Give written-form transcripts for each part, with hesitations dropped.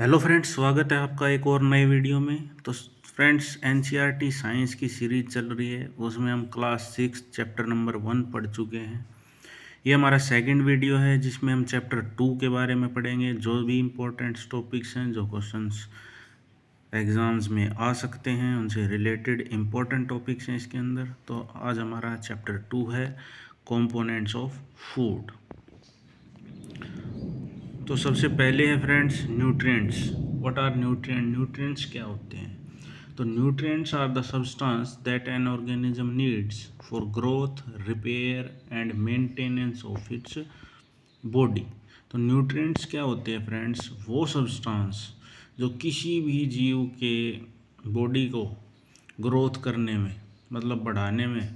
Hello friends, स्वागत है आपका एक और नए वीडियो में। तो फ्रेंड्स, एनसीईआरटी साइंस की सीरीज चल रही है, उसमें हम क्लास 6 चैप्टर नंबर 1 पढ़ चुके हैं। ये हमारा सेकंड वीडियो है जिसमें हम चैप्टर 2 के बारे में पढ़ेंगे। जो भी इम्पोर्टेंट टॉपिक्स हैं, जो क्वेश्चंस एग्ज़ाम्स में आ सकते हैं, उनसे रिलेटेड इम्पोर्टेंट टॉपिक्स हैं इसके अंदर। तो आज हमारा चैप्टर 2 है कंपोनेंट्स ऑफ फूड। तो सबसे पहले है friends nutrients. What are nutrient? Nutrients क्या होते हैं? तो nutrients are the substance that an organism needs for growth, repair and maintenance of its body. तो न्यूट्रिएंट्स क्या होते हैं फ्रेंड्स? वो सब्सटेंस जो किसी भी जीव के बॉडी को ग्रोथ करने में, मतलब बढ़ाने में,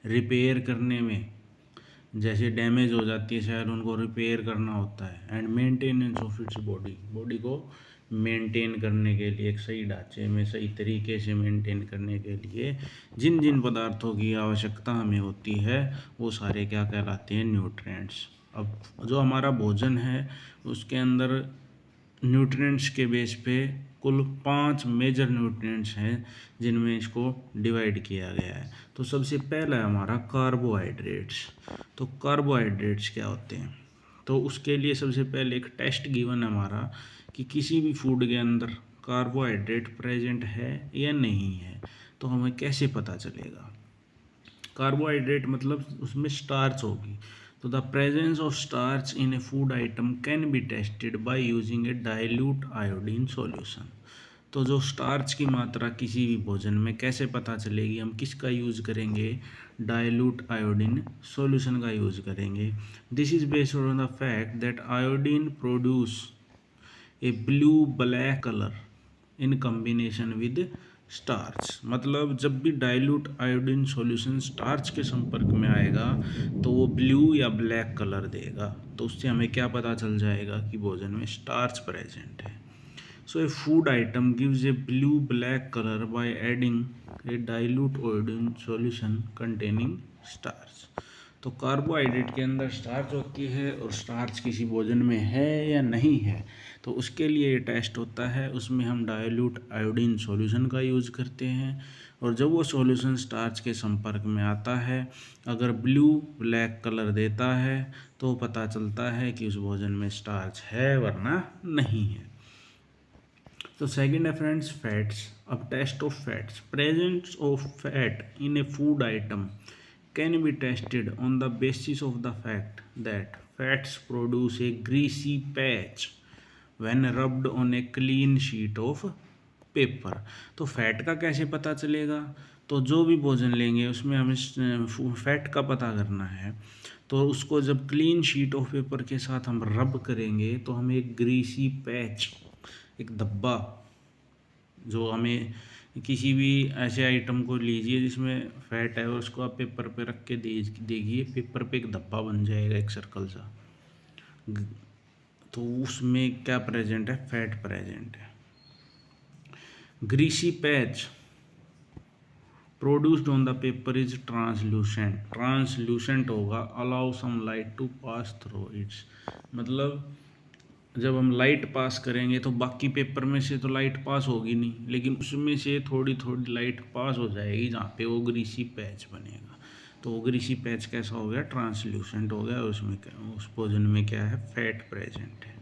रिपेयर करने में, जैसे डैमेज हो जाती है शायद, उनको रिपेयर करना होता है, and maintenance of its body को मेंटेन करने के लिए, एक सही ढांचे में सही तरीके से मेंटेन करने के लिए जिन जिन पदार्थों की आवश्यकता हमें होती है, वो सारे क्या कहलाते हैं? न्यूट्रिएंट्स। अब जो हमारा भोजन है उसके अंदर न्यूट्रिएंट्स के बेस पे कुल 5 मेजर न्यूट्रिएंट्स हैं जिनमें इसको डिवाइड किया गया है। तो सबसे पहला है हमारा कार्बोहाइड्रेट्स। तो कार्बोहाइड्रेट्स क्या होते हैं? तो उसके लिए सबसे पहले एक टेस्ट गिवन है हमारा कि किसी भी फूड के अंदर कार्बोहाइड्रेट प्रेजेंट है या नहीं है। तो हमें कैसे पता चलेगा? कार्बोहाइड्रेट मतलब उसमें स्टार्च होगी। तो the presence of starch in a food item can be tested by using A dilute iodine solution. तो जो स्टार्च की मात्रा किसी भी भोजन में कैसे पता चलेगी? हम किसका यूज़ करेंगे? डाइल्यूट आयोडीन सॉल्यूशन का यूज़ करेंगे। This is based on the fact that iodine produce a blue black colour in combination with starch. मतलब जब भी डाइल्यूट आयोडीन सॉल्यूशन स्टार्च के संपर्क में आएगा तो वो ब्लू या ब्लैक कलर देगा। तो उससे हमें क्या पता चल जाएगा कि भोजन में स्टार्च प्रेजेंट है। So a food item gives a blue black colour by adding a dilute iodine solution containing starch. तो कार्बोहाइड्रेट के अंदर स्टार्च होती है और स्टार्च किसी भोजन में है या नहीं है, तो उसके लिए ये टेस्ट होता है। उसमें हम डाइल्यूट आयोडीन सॉल्यूशन का यूज़ करते हैं, और जब वो सॉल्यूशन स्टार्च के संपर्क में आता है, अगर ब्लू ब्लैक कलर देता है तो पता चलता है कि उस भोजन में स्टार्च है, वरना नहीं है। तो सेकंड है फ्रेंड्स फैट्स। अब test of fats. Presence of fat in a food item can be tested on the basis of the fact that fats produce a greasy patch when rubbed on a clean sheet of paper। तो fat का कैसे पता चलेगा? तो जो भी भोजन लेंगे उसमें हमें फैट का पता करना है। तो उसको जब क्लीन शीट ऑफ पेपर के साथ हम रब करेंगे तो हमें एक ग्रीसी पैच, एक धब्बा, जो हमें किसी भी ऐसे आइटम को लीजिए जिसमें फैट है और उसको आप पेपर पे रख के देखिए, पेपर पे एक धब्बा बन जाएगा, एक सर्कल सा। तो उसमें क्या प्रेजेंट है? फैट प्रेजेंट है। Greasy patch produced on the paper is translucent. Translucent होगा, allow some light to pass through its. मतलब जब हम लाइट पास करेंगे तो बाकी पेपर में से तो लाइट पास होगी नहीं, लेकिन उसमें से थोड़ी थोड़ी लाइट पास हो जाएगी जहाँ पे वो ग्रीसी पैच बनेगा। तो वो ग्रीसी पैच कैसा हो गया? ट्रांसल्यूसेंट हो गया। उसमें क्या, उस भोजन में क्या है? फैट प्रेजेंट है।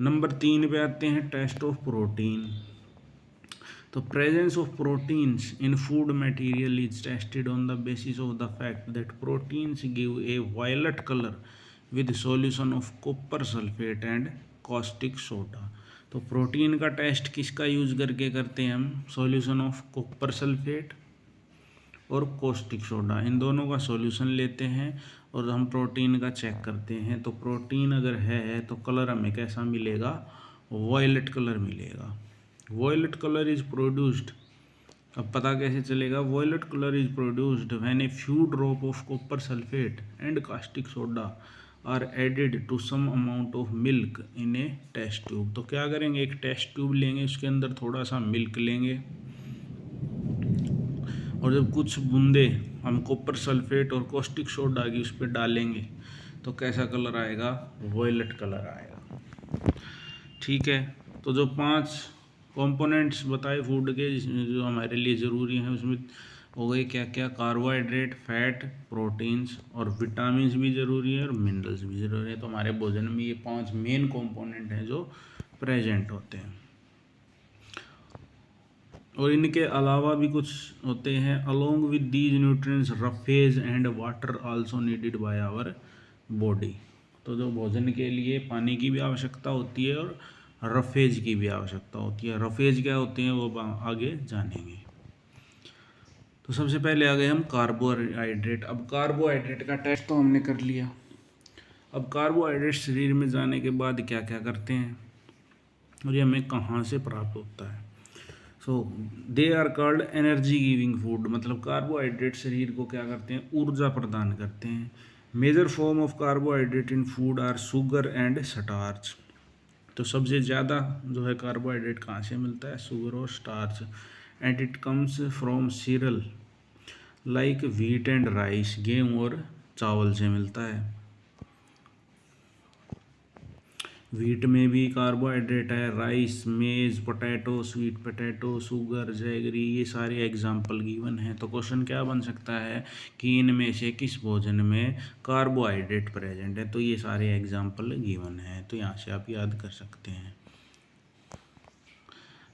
नंबर 3 पे आते हैं टेस्ट ऑफ प्रोटीन। तो presence of proteins in food material is tested on the basis of the fact that proteins give a violet colour with solution of copper sulphate and caustic soda. तो protein का test किसका use करके करते हैं हम? Solution of copper sulphate और caustic soda, इन दोनों का सॉल्यूशन लेते हैं और हम प्रोटीन का चेक करते हैं। तो प्रोटीन अगर है तो कलर हमें कैसा मिलेगा? वायलेट कलर मिलेगा। Violet colour is produced. अब पता कैसे चलेगा? Violet colour is produced when a few drop of copper sulphate and caustic soda are added to some amount of milk in a test tube. तो क्या करेंगे? एक test tube लेंगे, उसके अंदर थोड़ा सा मिल्क लेंगे, और जब कुछ बूंदे हम कॉपर सल्फेट और कॉस्टिक सोडा की उस पर डालेंगे तो कैसा कलर आएगा? वायलेट कलर आएगा। ठीक है। तो जो 5 कंपोनेंट्स बताए फूड के जो हमारे लिए ज़रूरी हैं, उसमें हो गए क्या क्या, कार्बोहाइड्रेट, फैट, प्रोटीन्स और विटामिन्स भी ज़रूरी है और मिनरल्स भी ज़रूरी है। तो हमारे भोजन में ये 5 मेन कंपोनेंट हैं जो प्रेजेंट होते हैं। और इनके अलावा भी कुछ होते हैं। Along with these nutrients roughage and water also needed by our body. तो जो भोजन के लिए पानी की भी आवश्यकता होती है और रफेज की भी आवश्यकता होती है। रफेज क्या होते हैं वो आगे जानेंगे। तो सबसे पहले आ गए हम कार्बोहाइड्रेट। अब कार्बोहाइड्रेट का टेस्ट तो हमने कर लिया। अब कार्बोहाइड्रेट शरीर में जाने के बाद क्या क्या करते हैं और ये हमें कहाँ से प्राप्त होता है। So they are called energy giving food. मतलब कार्बोहाइड्रेट शरीर को क्या करते हैं, ऊर्जा प्रदान करते हैं। Major form of carbohydrate in food are sugar and starch. तो सबसे ज़्यादा जो है कार्बोहाइड्रेट कहाँ से मिलता है, शुगर और starch. And it comes from serial like wheat and rice. गेहूँ और चावल से मिलता है। व्हीट में भी कार्बोहाइड्रेट है, राइस, मेज, potato, sweet potato, sugar, jaggery, ये सारे एग्जाम्पल गिवन हैं। तो क्वेश्चन क्या बन सकता है कि इनमें से किस भोजन में कार्बोहाइड्रेट प्रेजेंट है। तो ये सारे एग्जाम्पल गिवन हैं, तो यहाँ से आप याद कर सकते हैं।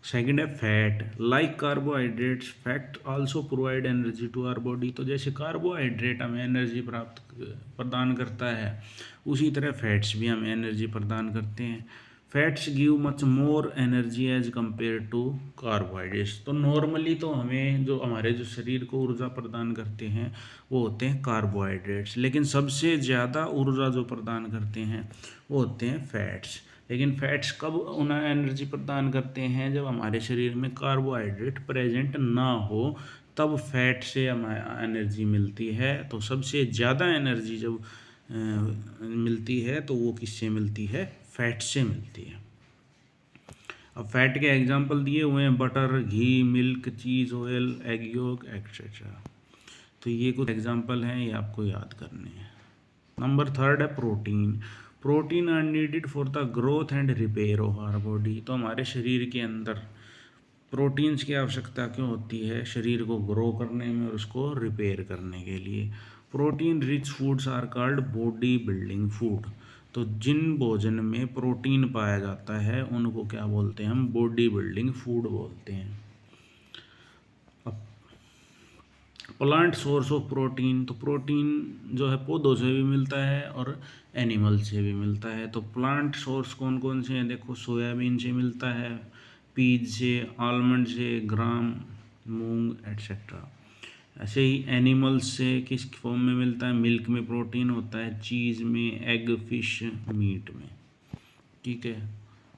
सेकेंड है fat. Like carbohydrates fat also provide energy to our body. तो जैसे कार्बोहाइड्रेट हमें एनर्जी प्रदान करता है, उसी तरह फैट्स भी हमें एनर्जी प्रदान करते हैं। Fats give much more energy as compare to carbohydrates. तो नॉर्मली तो हमें जो हमारे जो शरीर को ऊर्जा प्रदान करते हैं वो होते हैं कार्बोहाइड्रेट्स, लेकिन सबसे ज़्यादा ऊर्जा जो प्रदान करते हैं वो होते हैं फैट्स। लेकिन फैट्स कब उन्हें एनर्जी प्रदान करते हैं, जब हमारे शरीर में कार्बोहाइड्रेट प्रेजेंट ना हो, तब फैट से हमें एनर्जी मिलती है। तो सबसे ज़्यादा एनर्जी जब मिलती है तो वो किससे मिलती है, फैट से मिलती है। अब फैट के एग्जांपल दिए हुए हैं, बटर, घी, मिल्क, चीज़, ऑयल, एग योक एक्सेट्रा। तो ये कुछ एग्जांपल हैं, ये आपको याद करने हैं। नंबर थर्ड है protein. Protein are needed for the growth and repair of our body. तो हमारे शरीर के अंदर प्रोटीन्स की आवश्यकता क्यों होती है, शरीर को ग्रो करने में और उसको रिपेयर करने के लिए। Protein rich foods are called body building food. तो जिन भोजन में प्रोटीन पाया जाता है उनको क्या बोलते हैं, हम बॉडी बिल्डिंग फूड बोलते हैं। Plant source of protein. तो प्रोटीन जो है पौधों से भी मिलता है और एनिमल से भी मिलता है। तो प्लांट सोर्स कौन कौन से हैं, देखो सोयाबीन से मिलता है, पीज से, आलमंड से, ग्राम, मूंग एट्सेट्रा। ऐसे ही एनिमल्स से किस फॉर्म में मिलता है, मिल्क में प्रोटीन होता है, चीज़ में, एग, फिश, मीट में। ठीक है।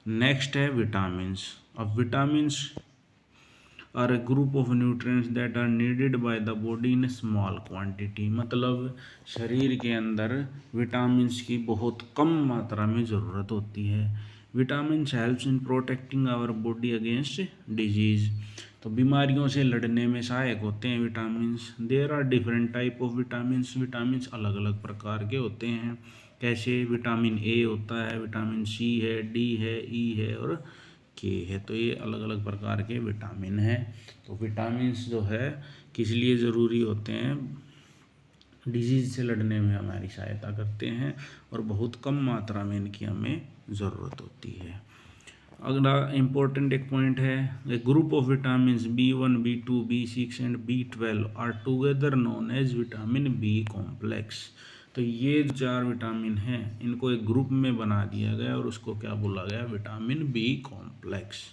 नेक्स्ट है विटामिन्स। अब vitamins are a group of nutrients that are needed by the body in small quantity. मतलब शरीर के अंदर विटामिन्स की बहुत कम मात्रा में ज़रूरत होती है। Vitamins helps in protecting our body against disease. तो बीमारियों से लड़ने में सहायक होते हैं vitamins. There are different type of vitamins. Vitamins अलग अलग प्रकार के होते हैं। कैसे, विटामिन ए होता है, विटामिन सी है, डी है, ई है और के है। तो ये अलग अलग प्रकार के विटामिन हैं। तो विटामिन्स जो है किस लिए ज़रूरी होते हैं, डिजीज़ से लड़ने में हमारी सहायता करते हैं और बहुत कम मात्रा में इनकी हमें ज़रूरत होती है। अगला इम्पोर्टेंट एक पॉइंट है, a group of vitamins B1, B2, B6 and B12 are together known as vitamin B complex. तो ये 4 विटामिन हैं, इनको एक ग्रुप में बना दिया गया और उसको क्या बोला गया, विटामिन बी कॉम्प्लेक्स।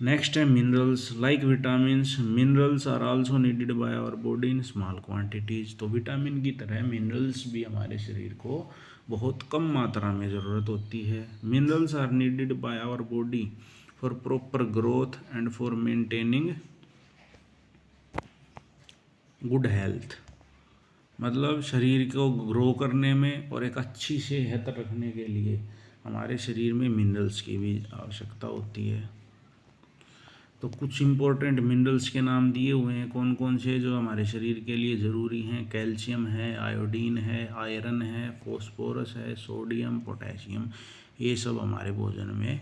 नेक्स्ट है minerals. Like vitamins, minerals are also needed by our body in small quantities. तो विटामिन की तरह मिनरल्स भी हमारे शरीर को बहुत कम मात्रा में ज़रूरत होती है। Minerals are needed by our body for proper growth and for maintaining good health. मतलब शरीर को ग्रो करने में और एक अच्छी सेहत रखने के लिए हमारे शरीर में मिनरल्स की भी आवश्यकता होती है। तो कुछ इम्पोर्टेंट मिनरल्स के नाम दिए हुए हैं, कौन कौन से जो हमारे शरीर के लिए ज़रूरी हैं। कैल्शियम है, आयोडीन है, आयरन है, फॉस्फोरस है, सोडियम, पोटेशियम, ये सब हमारे भोजन में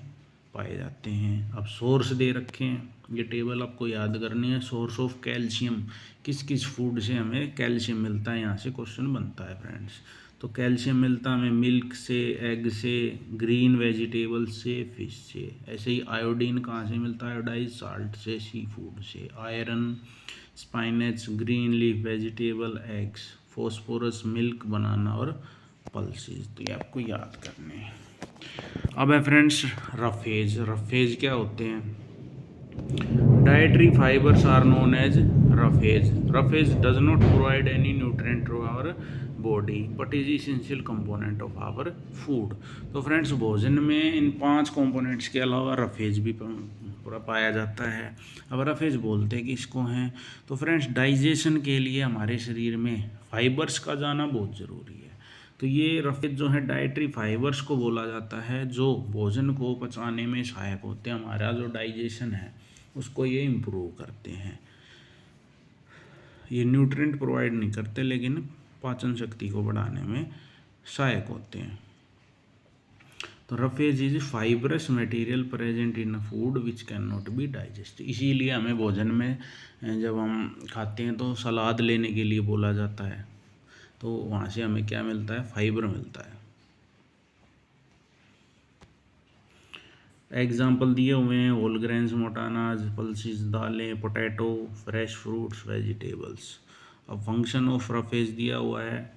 पाए जाते हैं। अब सोर्स दे रखे हैं, ये टेबल आपको याद करनी है। सोर्स ऑफ कैल्शियम, किस किस फूड से हमें कैल्शियम मिलता है, यहाँ से क्वेश्चन बनता है फ्रेंड्स। तो कैल्शियम मिलता है हमें मिल्क से, एग से, ग्रीन वेजिटेबल से, फिश से। ऐसे ही आयोडीन कहाँ से मिलता है, आयोडाइज साल्ट से, सी फूड से। Iron spinach, green leaf vegetable, eggs. Phosphorus milk, banana और पल्सेस। तो ये आपको याद करने हैं। अब है फ्रेंड्स रफेज। रफेज क्या होते हैं? Dietary fibres are known as roughage. Roughage does not provide any nutrient to our body but is essential component of our food. तो फ्रेंड्स भोजन में इन 5 कंपोनेंट्स के अलावा रफेज भी पूरा पाया जाता है। अब रफेज बोलते हैं कि इसको हैं, तो फ्रेंड्स डाइजेशन के लिए हमारे शरीर में फाइबर्स का जाना बहुत ज़रूरी है। तो ये रफेज जो है डाइटरी फाइबर्स को बोला जाता है, जो भोजन को पचाने में सहायक होते हैं। हमारा जो डाइजेशन है उसको ये इम्प्रूव करते हैं। ये न्यूट्रिएंट प्रोवाइड नहीं करते लेकिन पाचन शक्ति को बढ़ाने में सहायक होते हैं। तो roughage is fibrous material present in food which can not be digest. इसीलिए हमें भोजन में जब हम खाते हैं तो सलाद लेने के लिए बोला जाता है, तो वहाँ से हमें क्या मिलता है, फाइबर मिलता है। एग्जाम्पल दिए हुए हैं होल ग्रेन्स, मोटा अनाज, पल्सेस, दालें, पोटैटो, फ्रेश फ्रूट्स, वेजिटेबल्स। अब फंक्शन ऑफ रफेज दिया हुआ है,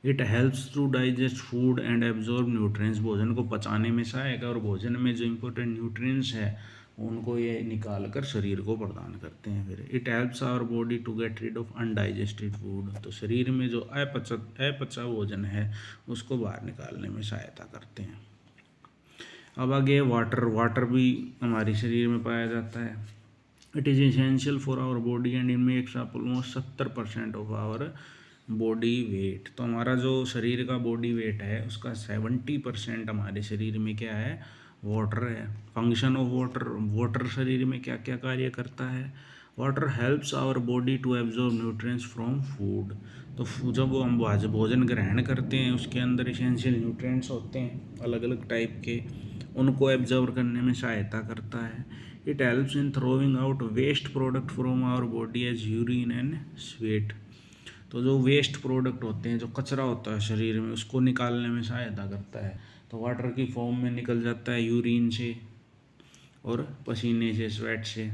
it helps to digest food and absorb nutrients. भोजन को पचाने में सहायक है और भोजन में जो इंपॉर्टेंट न्यूट्रिएंट्स है उनको ये निकाल कर शरीर को प्रदान करते हैं। फिर it helps our body to get rid of undigested food. तो शरीर में जो अपचा भोजन है उसको बाहर निकालने में सहायता करते हैं। अब आगे वाटर। वाटर भी हमारे शरीर में पाया जाता है। It is essential for our body and it makes up almost 70% of our body weight. तो हमारा जो शरीर का बॉडी वेट है उसका 70% हमारे शरीर में क्या है, वाटर है। Function of water. वाटर शरीर में क्या क्या कार्य करता है? Water helps our body to absorb nutrients from food. तो जब हम भोजन ग्रहण करते हैं उसके अंदर इसेंशियल न्यूट्रिएंट्स होते हैं अलग अलग टाइप के, उनको एब्जॉर्ब करने में सहायता करता है। It helps in throwing out waste product from our body as urine and sweat. तो जो वेस्ट प्रोडक्ट होते हैं, जो कचरा होता है शरीर में, उसको निकालने में सहायता करता है। तो वाटर की फॉर्म में निकल जाता है यूरिन से और पसीने से, स्वेट से।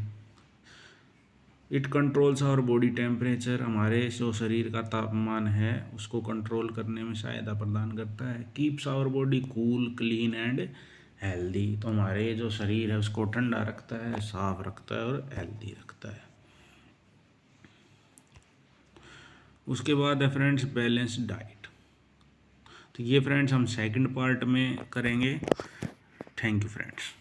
It controls our body temperature. हमारे जो शरीर का तापमान है उसको कंट्रोल करने में सहायता प्रदान करता है। Keeps our body cool, clean and healthy. तो हमारे जो शरीर है उसको ठंडा रखता है, साफ रखता है और हेल्दी रखता है। उसके बाद है फ्रेंड्स बैलेंस डाइट। तो ये फ्रेंड्स हम सेकंड पार्ट में करेंगे। Thank you friends.